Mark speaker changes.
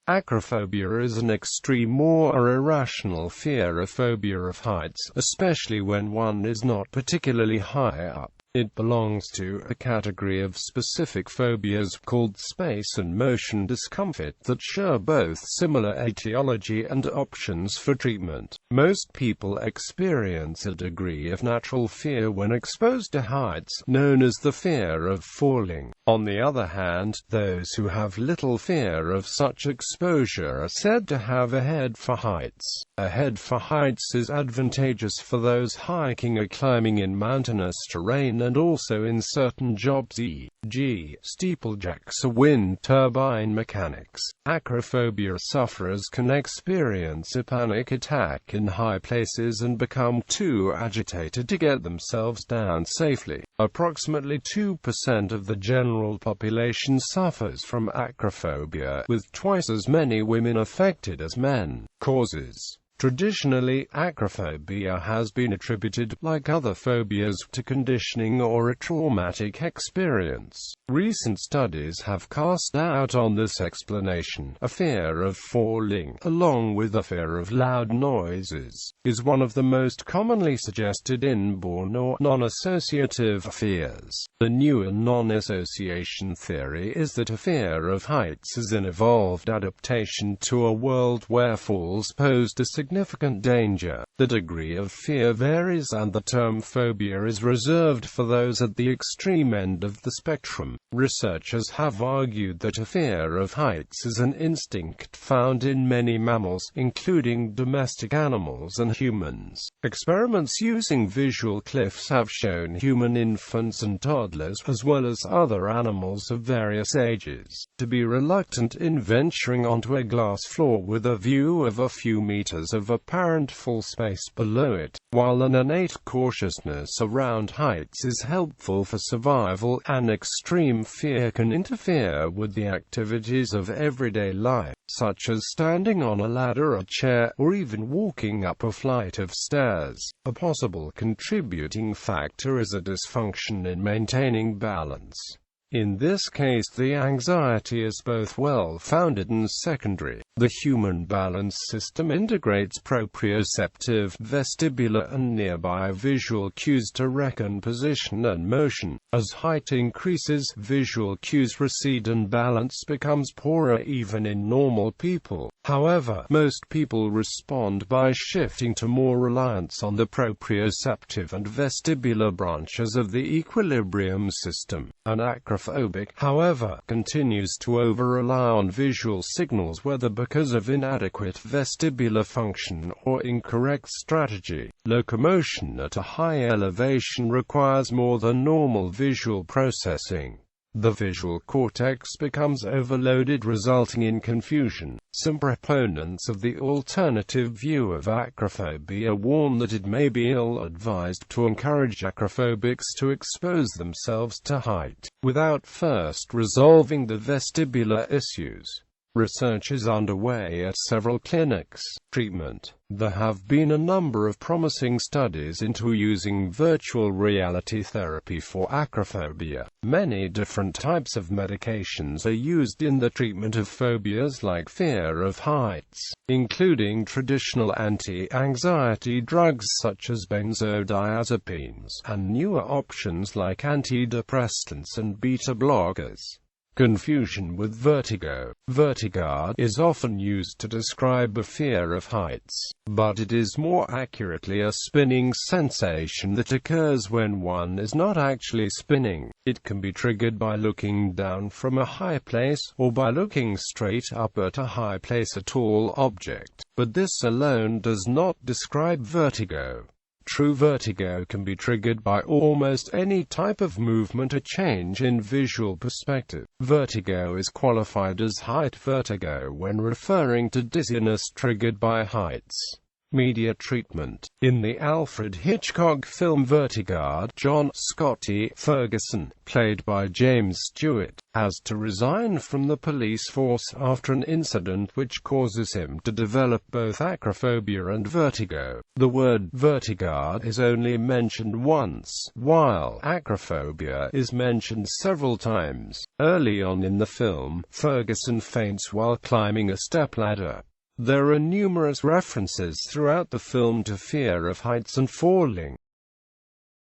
Speaker 1: Acrophobia is an extreme or irrational fear or phobia of heights, especially when one is not particularly high up. It belongs to a category of specific phobias called space and motion discomfort that share both similar etiology and options for treatment. Most people experience a degree of natural fear when exposed to heights, known as the fear of falling. On the other hand, those who have little fear of such exposure are said to have a head for heights. A head for heights is advantageous for those hiking or climbing in mountainous terrain and also in certain jobs, e.g., steeplejacks or wind turbine mechanics. Acrophobia sufferers can experience a panic attack in high places and become too agitated to get themselves down safely. Approximately 2% of the general population suffers from acrophobia, with twice as many women affected as men. Causes. Traditionally, acrophobia has been attributed, like other phobias, to conditioning or a traumatic experience. Recent studies have cast doubt on this explanation. A fear of falling, along with a fear of loud noises, is one of the most commonly suggested inborn or non-associative fears. The newer non-association theory is that a fear of heights is an evolved adaptation to a world where falls posed a significant danger. The degree of fear varies and the term phobia is reserved for those at the extreme end of the spectrum. Researchers have argued that a fear of heights is an instinct found in many mammals, including domestic animals and humans. Experiments using visual cliffs have shown human infants and toddlers, as well as other animals of various ages, to be reluctant in venturing onto a glass floor with a view of a few meters of apparent full space below it. While an innate cautiousness around heights is helpful for survival, an extreme fear can interfere with the activities of everyday life, such as standing on a ladder, a chair, or even walking up a flight of stairs. A possible contributing factor is a dysfunction in maintaining balance. In this case, the anxiety is both well-founded and secondary. The human balance system integrates proprioceptive, vestibular and nearby visual cues to reckon position and motion. As height increases, visual cues recede and balance becomes poorer even in normal people. However, most people respond by shifting to more reliance on the proprioceptive and vestibular branches of the equilibrium system. An acrophobic, however, continues to over-rely on visual signals, whether because of inadequate vestibular function or incorrect strategy. Locomotion at a high elevation requires more than normal visual processing. The visual cortex becomes overloaded, resulting in confusion. Some proponents of the alternative view of acrophobia warn that it may be ill-advised to encourage acrophobics to expose themselves to height, without first resolving the vestibular issues. Research is underway at several clinics. Treatment. There have been a number of promising studies into using virtual reality therapy for acrophobia. Many different types of medications are used in the treatment of phobias like fear of heights, including traditional anti-anxiety drugs such as benzodiazepines, and newer options like antidepressants and beta-blockers. Confusion with vertigo. Vertigo is often used to describe a fear of heights, but it is more accurately a spinning sensation that occurs when one is not actually spinning. It can be triggered by looking down from a high place, or by looking straight up at a high place, a tall object. But this alone does not describe vertigo. True vertigo can be triggered by almost any type of movement or change in visual perspective. Vertigo is qualified as height vertigo when referring to dizziness triggered by heights. Media treatment. In the Alfred Hitchcock film Vertigo, John Scotty Ferguson, played by James Stewart, has to resign from the police force after an incident which causes him to develop both acrophobia and vertigo. The word vertigo is only mentioned once, while acrophobia is mentioned several times. Early on in the film, Ferguson faints while climbing a stepladder. There are numerous references throughout the film to fear of heights and falling.